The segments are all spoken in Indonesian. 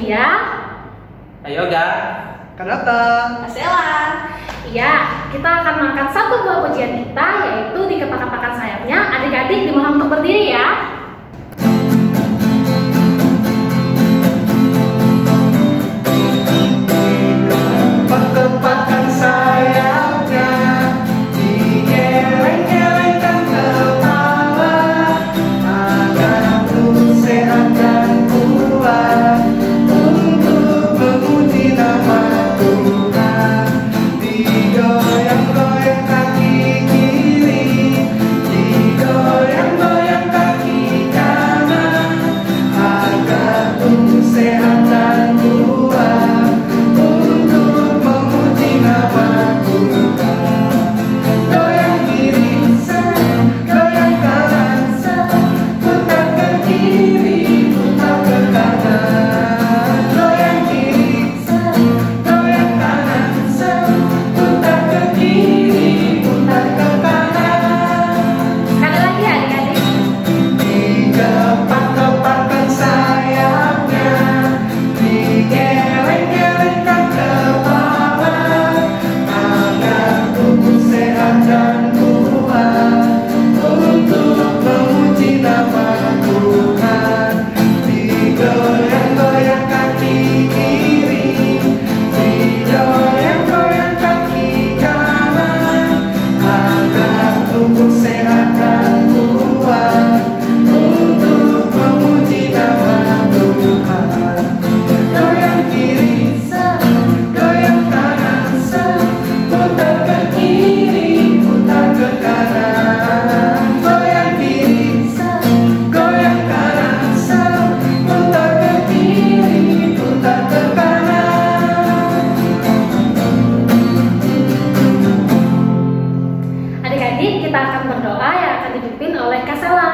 berdiri ya. Ayo Ga, Kanata, Asela. Iya, kita akan mengangkat satu buah pujian kita, yaitu di kepakan-pakan sayapnya. Adik-adik dimohon untuk berdiri ya. kepakan sayapnya, digeleng-gelengkan kepala, agar tubuh sehat dan kuat, untuk memuji nama Tuhan. Digoyang-goyang kaki kiri, digoyang-goyang kaki kanan, agar tubuh sehat dan kuat, untuk memuji nama Tuhan. Goyang kiri, goyang kanan, putar ke kiri, putar ke kanan. Goyang kiri, goyang kanan, putar ke kiri, putar ke kanan. Sekali lagi adik-adik. Dikepak-kepakkan sayapnya, digeleng-gelengkan kepala, agar tubuh sehat dan kuat, untuk memuji nama Tuhan. Digoyang-goyang kaki kiri, digoyang-goyang kaki kanan, agar tubuh sehat dan kuat, untuk memuji nama Tuhan. Goyang kiri, goyang kanan, putar ke kiri, putar ke kanan. Goyang kiri, goyang kanan, putar ke kiri, putar ke kanan. Adik-adik, kita akan berdoa yang akan dipimpin oleh Kasela.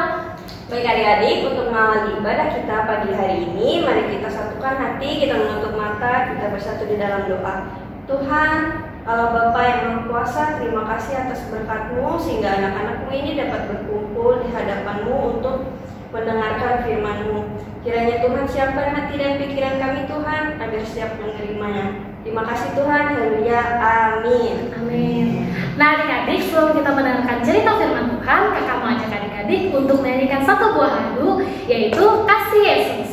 Baik adik-adik, untuk mengawali ibadah kita pagi hari ini, mari kita satukan hati, kita menutup mata, kita bersatu di dalam doa. Tuhan, Allah Bapa yang Maha Kuasa, terima kasih atas berkat-Mu sehingga anak-anak-Mu ini dapat berkumpul di hadapan-Mu untuk mendengarkan firman-Mu. Kiranya Tuhan siapkan hati dan pikiran kami Tuhan, agar siap menerimanya. Terima kasih Tuhan, haleluya, amin. Amin. Nah adik-adik, sebelum kita mendengarkan cerita firman Tuhan, kakak mau ajak adik-adik untuk menyanyikan satu buah lagu, yaitu Kasih Yesus.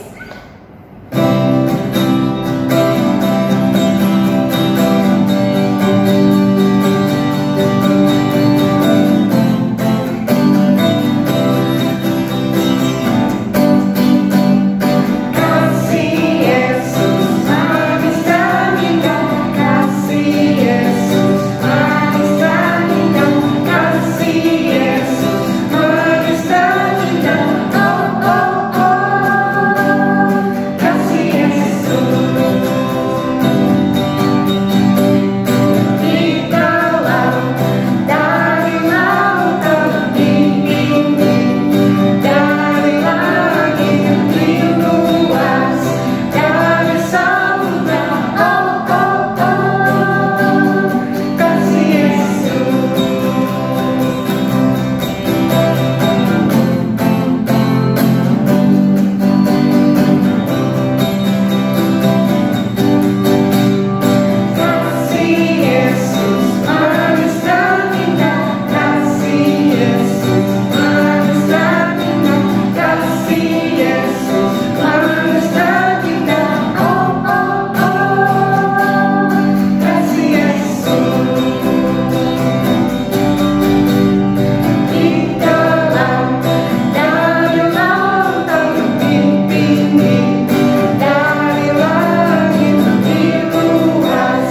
Kasih Yesus manis dan indah, kasih Yesus manis dan indah, kasih Yesus manis dan indah, oh oh oh, kasih Yesus. Di dalam dari lautan tinggi, dari langit yang luas, dari samudra, oh oh oh, kasih Yesus. Kasih Yesus manis dan indah, kasih Yesus manis dan indah, kasih Yesus manis dan indah, oh oh oh, kasih Yesus. Di dalam dari lautan tinggi, dari langit yang luas,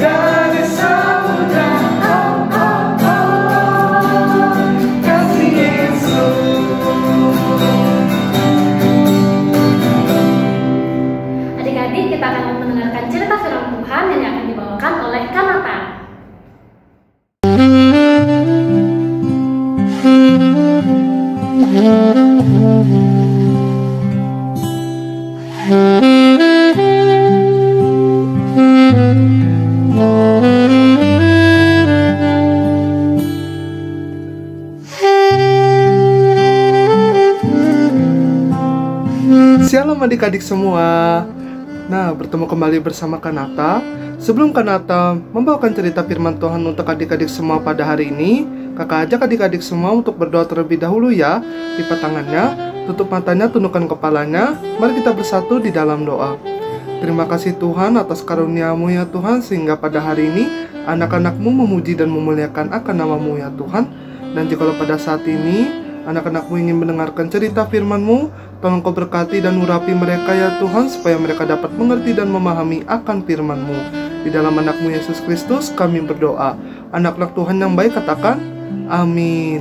dari samudra, oh oh oh, kasih Yesus. Adik-adik, kita akan mendengarkan cerita firman Tuhan yang akan dibawakan oleh Kanata. Shalom adik-adik semua. Nah, bertemu kembali bersama Kanata. Sebelum Kanata membawakan cerita firman Tuhan untuk adik-adik semua pada hari ini, kakak ajak adik-adik semua untuk berdoa terlebih dahulu ya. Lipat tangannya, tutup matanya, tundukkan kepalanya. Mari kita bersatu di dalam doa. Terima kasih Tuhan atas karunia-Mu ya Tuhan, sehingga pada hari ini anak-anak-Mu memuji dan memuliakan akan nama-Mu ya Tuhan. Dan jikalau pada saat ini anak-anak-Mu ingin mendengarkan cerita firman-Mu, tolong Kau berkati dan urapi mereka ya Tuhan, supaya mereka dapat mengerti dan memahami akan firman-Mu. Di dalam anak-Mu Yesus Kristus kami berdoa. Anak-anak Tuhan yang baik katakan, amin.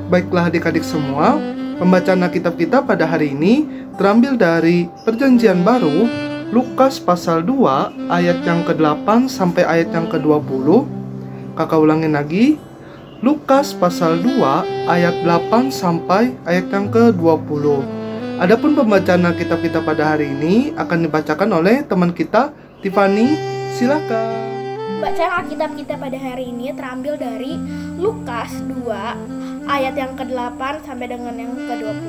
Baiklah adik-adik semua, pembacaan Alkitab kita pada hari ini terambil dari Perjanjian Baru, Lukas pasal 2 ayat yang ke-8 sampai ayat yang ke-20. Kakak ulangin lagi, Lukas pasal 2 ayat 8 sampai ayat yang ke-20. Adapun pembacaan Alkitab kita pada hari ini akan dibacakan oleh teman kita, Tiffany. Silakan. Bacaan Alkitab kita pada hari ini terambil dari Lukas 2 ayat yang ke-8 sampai dengan yang ke-20.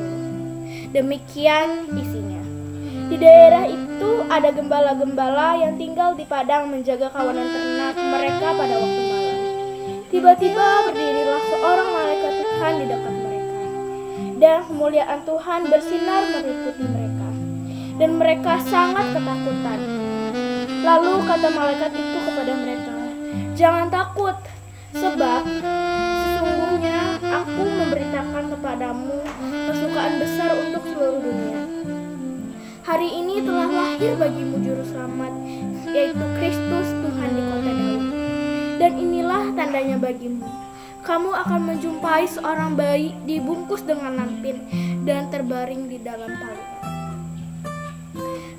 Demikian isinya. Di daerah itu ada gembala-gembala yang tinggal di padang menjaga kawanan ternak mereka pada waktu malam. Tiba-tiba berdirilah seorang malaikat Tuhan di dekat mereka, dan kemuliaan Tuhan bersinar meliputi mereka, dan mereka sangat ketakutan. Lalu kata malaikat itu kepada mereka, "Jangan takut, sebab sesungguhnya aku memberitakan kepadamu kesukaan besar untuk seluruh dunia. Hari ini telah lahir bagimu juru selamat, yaitu Kristus Tuhan di kota Daud. Dan inilah tandanya bagimu. Kamu akan menjumpai seorang bayi dibungkus dengan lampin dan terbaring di dalam palungan."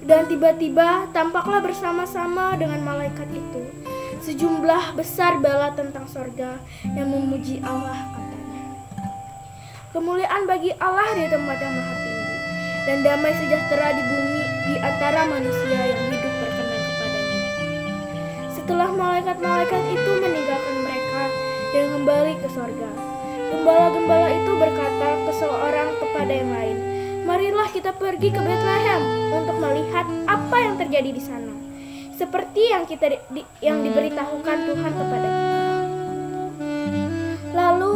Dan tiba-tiba tampaklah bersama-sama dengan malaikat itu sejumlah besar bala tentang sorga yang memuji Allah, katanya, "Kemuliaan bagi Allah di tempat yang maha tinggi, dan damai sejahtera di bumi di antara manusia yang hidup berkenan kepadanya." Setelah malaikat-malaikat itu meninggalkan mereka dan kembali ke sorga, gembala-gembala itu berkata ke seorang kepada yang lain, "Marilah kita pergi ke Betlehem untuk melihat apa yang terjadi di sana, seperti yang diberitahukan Tuhan kepada kita." Lalu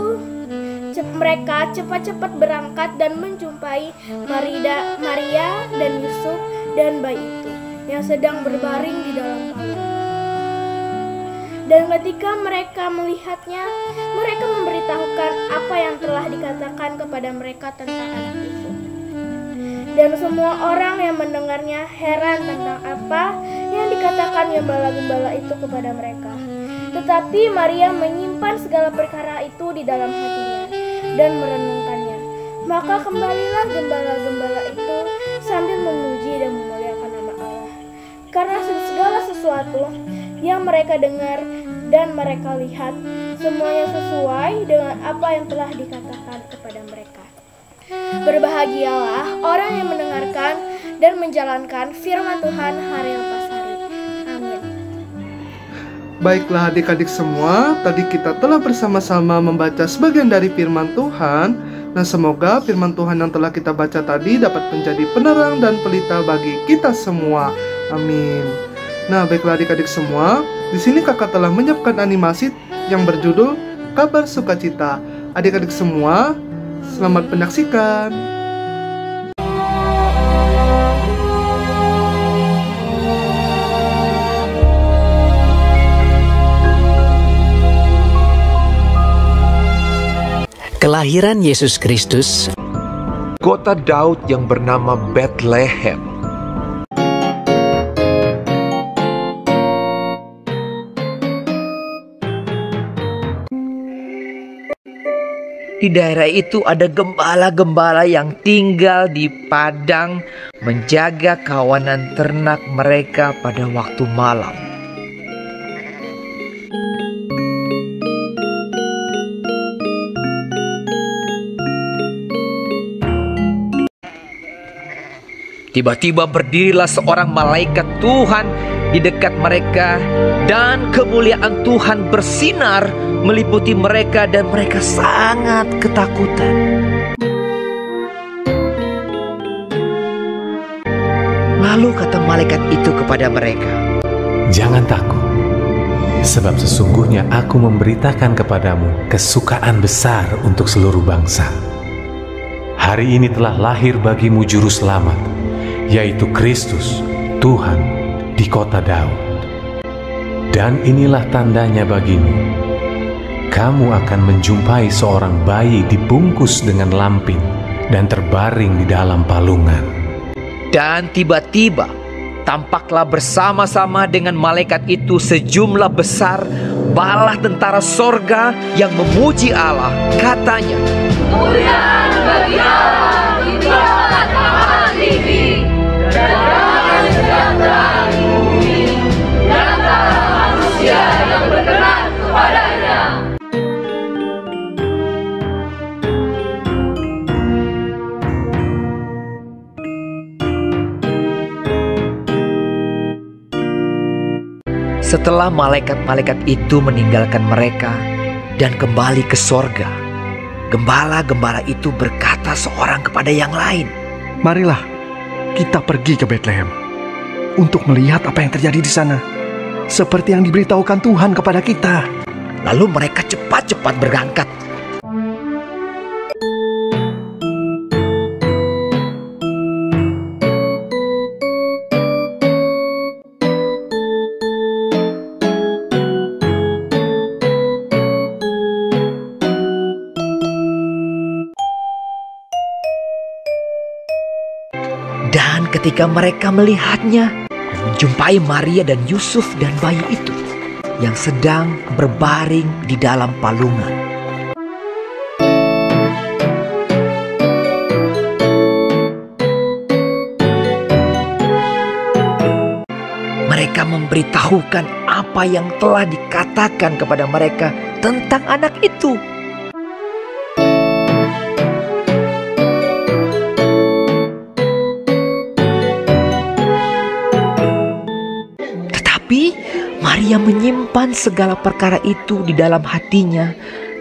mereka cepat-cepat berangkat dan menjumpai Maria dan Yusuf dan bayi itu yang sedang berbaring di dalam palungan. Dan ketika mereka melihatnya, mereka memberitahukan apa yang telah dikatakan kepada mereka tentang anak itu. Dan semua orang yang mendengarnya heran tentang apa yang dikatakan gembala-gembala itu kepada mereka. Tetapi Maria menyimpan segala perkara itu di dalam hatinya dan merenungkannya. Maka kembalilah gembala-gembala itu sambil memuji dan memuliakan nama Allah, karena segala sesuatu yang mereka dengar dan mereka lihat, semuanya sesuai dengan apa yang telah dikatakan kepada mereka. Berbahagialah orang yang mendengarkan dan menjalankan firman Tuhan hari lepas hari. Amin. Baiklah adik-adik semua, tadi kita telah bersama-sama membaca sebagian dari firman Tuhan. Dan semoga firman Tuhan yang telah kita baca tadi dapat menjadi penerang dan pelita bagi kita semua. Amin. Nah, baiklah adik-adik semua, di sini kakak telah menyiapkan animasi yang berjudul Kabar Sukacita. Adik-adik semua, selamat menyaksikan. Kelahiran Yesus Kristus. Kota Daud yang bernama Bethlehem. Di daerah itu ada gembala-gembala yang tinggal di padang menjaga kawanan ternak mereka pada waktu malam. Tiba-tiba berdirilah seorang malaikat Tuhan di dekat mereka, dan kemuliaan Tuhan bersinar meliputi mereka, dan mereka sangat ketakutan. Lalu kata malaikat itu kepada mereka, "Jangan takut, sebab sesungguhnya aku memberitakan kepadamu kesukaan besar untuk seluruh bangsa. Hari ini telah lahir bagimu juru selamat, yaitu Kristus, Tuhan, di kota Daud. Dan inilah tandanya bagimu. Kamu akan menjumpai seorang bayi dibungkus dengan lampin dan terbaring di dalam palungan." Dan tiba-tiba tampaklah bersama-sama dengan malaikat itu sejumlah besar bala tentara sorga yang memuji Allah. Katanya, "Kemuliaan bagi Allah di tempat tinggi, dan damai sejahtera di bumi, di antara manusia yang berkenan kepadanya." setelah malaikat-malaikat itu meninggalkan mereka dan kembali ke sorga, gembala-gembala itu berkata seorang kepada yang lain, "Marilah kita pergi ke Betlehem untuk melihat apa yang terjadi di sana, seperti yang diberitahukan Tuhan kepada kita." Lalu mereka cepat-cepat berangkat. Dan ketika mereka melihatnya, menjumpai Maria dan Yusuf dan bayi itu yang sedang berbaring di dalam palungan. Mereka memberitahukan apa yang telah dikatakan kepada mereka tentang anak itu. Maria menyimpan segala perkara itu di dalam hatinya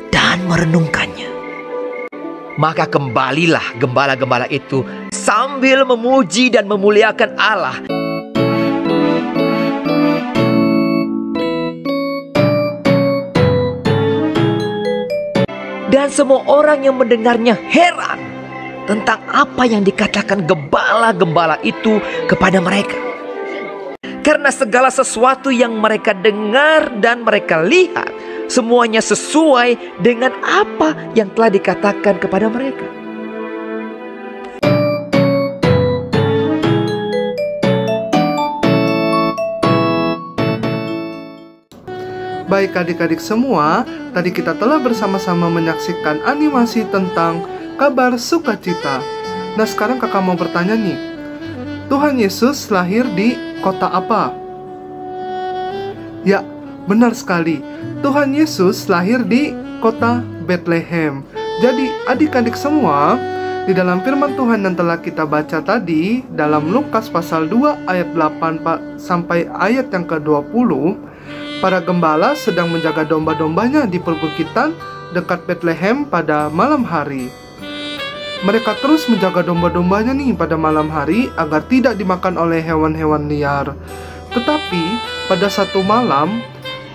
dan merenungkannya. Maka kembalilah gembala-gembala itu sambil memuji dan memuliakan Allah. Dan semua orang yang mendengarnya heran tentang apa yang dikatakan gembala-gembala itu kepada mereka. Karena segala sesuatu yang mereka dengar dan mereka lihat, semuanya sesuai dengan apa yang telah dikatakan kepada mereka. Baik adik-adik semua, tadi kita telah bersama-sama menyaksikan animasi tentang kabar sukacita. Nah sekarang kakak mau bertanya nih, Tuhan Yesus lahir di kota apa? Ya, benar sekali. Tuhan Yesus lahir di kota Betlehem. Jadi adik-adik semua, di dalam firman Tuhan yang telah kita baca tadi, dalam Lukas pasal 2 ayat 8 sampai ayat yang ke-20, para gembala sedang menjaga domba-dombanya di perbukitan dekat Betlehem pada malam hari. Mereka terus menjaga domba-dombanya nih pada malam hari agar tidak dimakan oleh hewan-hewan liar. Tetapi pada satu malam,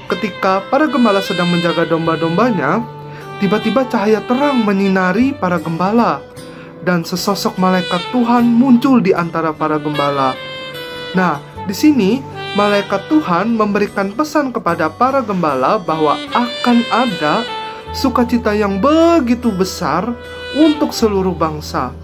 ketika para gembala sedang menjaga domba-dombanya, tiba-tiba cahaya terang menyinari para gembala dan sesosok malaikat Tuhan muncul di antara para gembala. Nah, di sini malaikat Tuhan memberikan pesan kepada para gembala bahwa akan ada sukacita yang begitu besar untuk seluruh bangsa.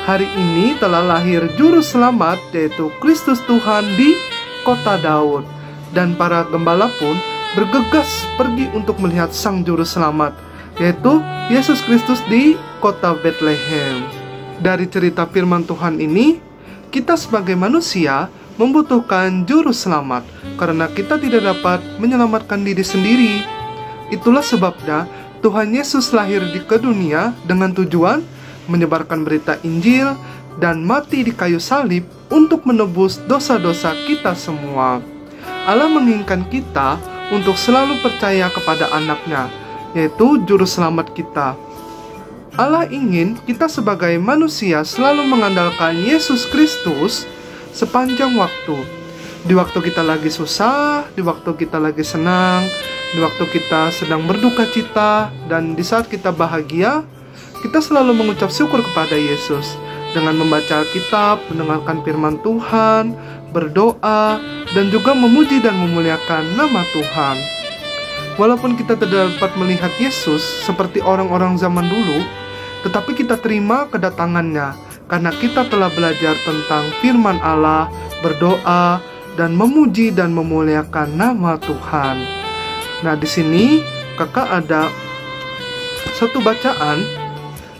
Hari ini telah lahir juru selamat, yaitu Kristus Tuhan di kota Daud. Dan para gembala pun bergegas pergi untuk melihat sang juru selamat, yaitu Yesus Kristus di kota Betlehem. Dari cerita firman Tuhan ini, kita sebagai manusia membutuhkan juru selamat karena kita tidak dapat menyelamatkan diri sendiri. Itulah sebabnya Tuhan Yesus lahir ke dunia dengan tujuan menyebarkan berita Injil dan mati di kayu salib untuk menebus dosa-dosa kita semua. Allah menginginkan kita untuk selalu percaya kepada anaknya, yaitu juru selamat kita. Allah ingin kita sebagai manusia selalu mengandalkan Yesus Kristus sepanjang waktu. Di waktu kita lagi susah, di waktu kita lagi senang, di waktu kita sedang berduka cita, dan di saat kita bahagia, kita selalu mengucap syukur kepada Yesus dengan membaca Alkitab, mendengarkan firman Tuhan, berdoa, dan juga memuji dan memuliakan nama Tuhan. Walaupun kita tidak dapat melihat Yesus seperti orang-orang zaman dulu, tetapi kita terima kedatangannya karena kita telah belajar tentang firman Allah, berdoa, dan memuji dan memuliakan nama Tuhan. Nah, di sini kakak ada satu bacaan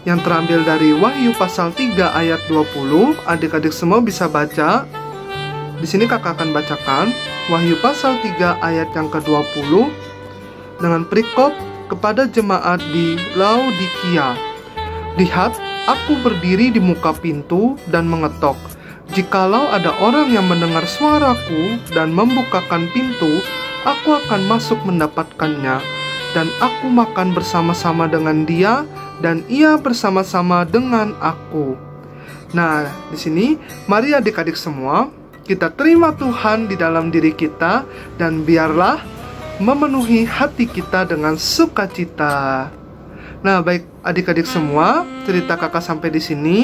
yang terambil dari Wahyu pasal 3 ayat 20. Adik-adik semua bisa baca. Di sini kakak akan bacakan Wahyu pasal 3 ayat yang ke-20 dengan perikop kepada jemaat di Laodikia. Lihat, aku berdiri di muka pintu dan mengetok. Jikalau ada orang yang mendengar suaraku dan membukakan pintu, aku akan masuk mendapatkannya, dan aku makan bersama-sama dengan dia, dan ia bersama-sama dengan aku. Nah, di sini, mari adik-adik semua, kita terima Tuhan di dalam diri kita, dan biarlah memenuhi hati kita dengan sukacita. Nah, baik adik-adik semua, cerita kakak sampai di sini.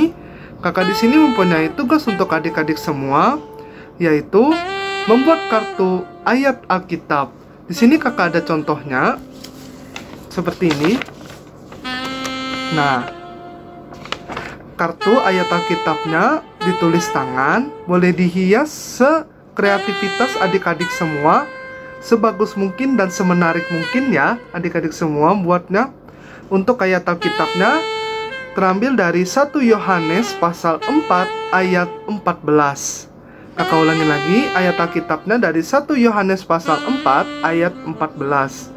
Kakak di sini mempunyai tugas untuk adik-adik semua, yaitu membuat kartu ayat Alkitab. Di sini kakak ada contohnya seperti ini. Nah, kartu ayat Alkitabnya ditulis tangan, boleh dihias sekreativitas adik-adik semua, sebagus mungkin dan semenarik mungkin ya adik-adik semua buatnya. Untuk ayat Alkitabnya terambil dari 1 Yohanes pasal 4 ayat 14. Kakak ulangi lagi, ayat Alkitabnya dari 1 Yohanes pasal 4 ayat 14.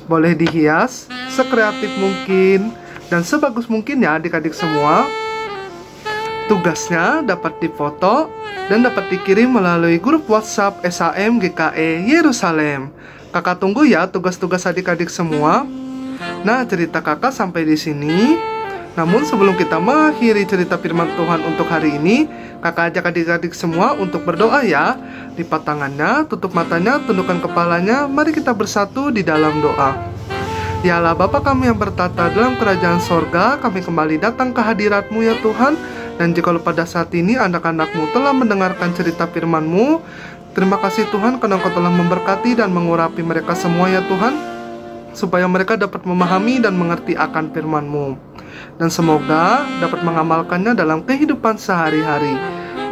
Boleh dihias sekreatif mungkin dan sebagus mungkin ya adik-adik semua. Tugasnya dapat difoto dan dapat dikirim melalui grup WhatsApp SAM GKE Yerusalem. Kakak tunggu ya tugas-tugas adik-adik semua. Nah, cerita kakak sampai di sini. Namun sebelum kita mengakhiri cerita firman Tuhan untuk hari ini, kakak ajak adik-adik semua untuk berdoa ya. Lipat tangannya, tutup matanya, tundukkan kepalanya. Mari kita bersatu di dalam doa. Ya Allah Bapa kami yang bertata dalam kerajaan sorga, kami kembali datang ke hadirat-Mu ya Tuhan. Dan jikalau pada saat ini anak-anak-Mu telah mendengarkan cerita firman-Mu, terima kasih Tuhan karena Engkau telah memberkati dan mengurapi mereka semua ya Tuhan, supaya mereka dapat memahami dan mengerti akan firman-Mu, dan semoga dapat mengamalkannya dalam kehidupan sehari-hari.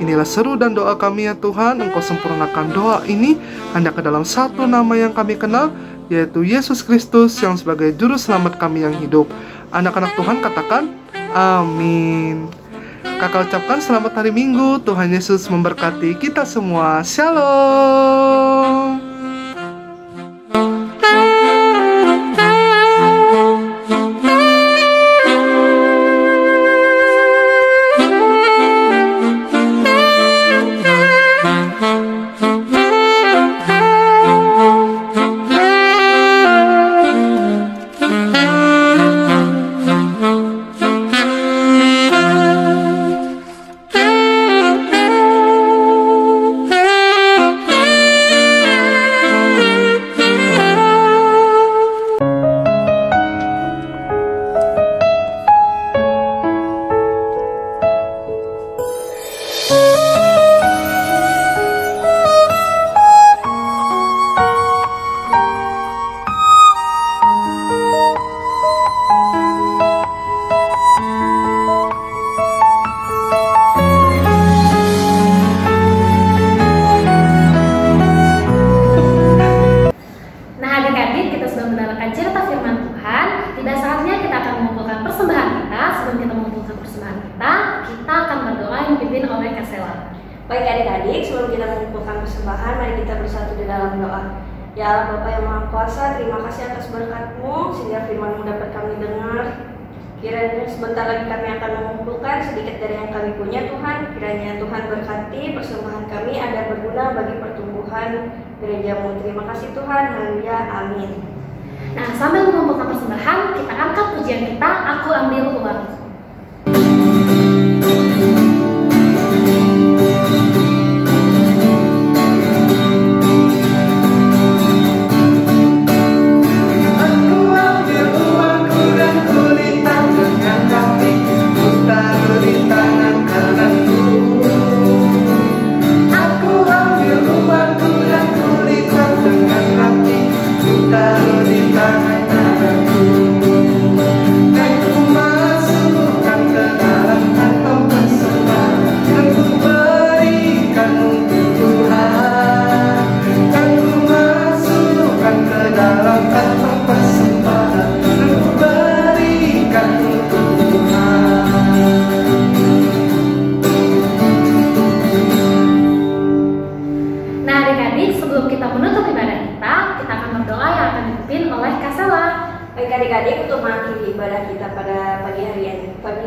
Inilah seru dan doa kami ya Tuhan. Engkau sempurnakan doa ini hanya ke dalam satu nama yang kami kenal, yaitu Yesus Kristus yang sebagai juru selamat kami yang hidup. Anak-anak Tuhan katakan amin. Kakak ucapkan selamat hari Minggu. Tuhan Yesus memberkati kita semua. Shalom. Baik adik-adik, sebelum kita mengumpulkan persembahan, mari kita bersatu di dalam doa. Ya Allah Bapa yang Maha Kuasa, terima kasih atas berkat-Mu sehingga firman-Mu dapat kami dengar. Kiranya sebentar lagi kami akan mengumpulkan sedikit dari yang kami punya Tuhan. Kiranya Tuhan berkati persembahan kami agar berguna bagi pertumbuhan gereja-Mu. Terima kasih Tuhan, haleluya, amin. Nah, sambil mengumpulkan persembahan, kita angkat pujian kita, Aku Ambil Uangku. Baik adik-adik, untuk mengakhiri ibadah kita pada pagi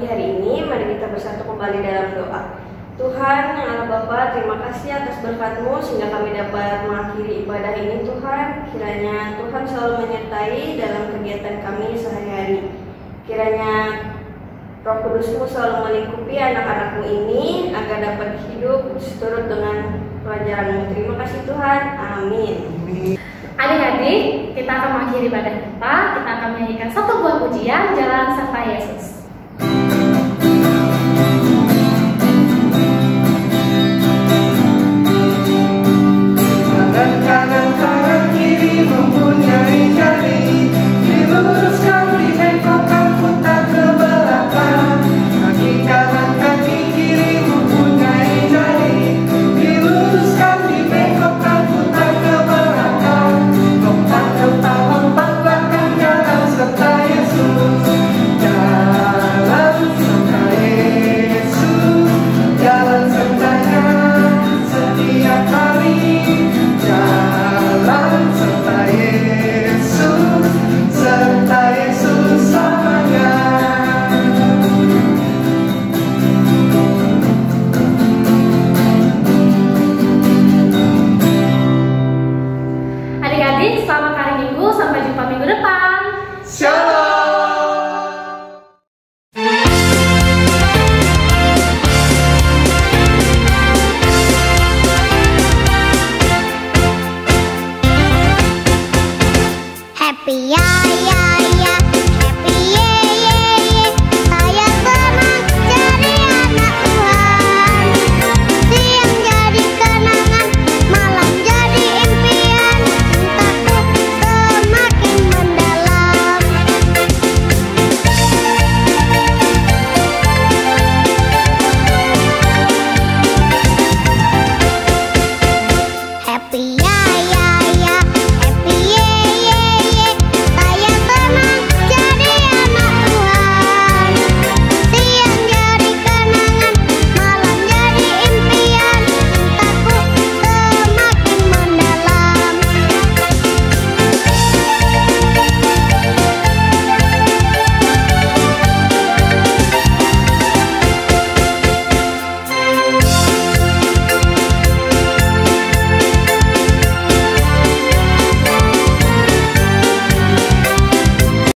hari ini, mari kita bersatu kembali dalam doa. Tuhan yang Allah Bapa, terima kasih atas berkat-Mu sehingga kami dapat mengakhiri ibadah ini Tuhan. Kiranya Tuhan selalu menyertai dalam kegiatan kami sehari-hari. Kiranya Roh Kudus-Mu selalu melingkupi anak-anak-Mu ini agar dapat hidup seturut dengan pelajaran-Mu. Terima kasih Tuhan. Amin. Adik-adik, kita akan mengakhiri ibadah kita. Kita akan menyanyikan satu buah pujian, Jalan Serta Yesus.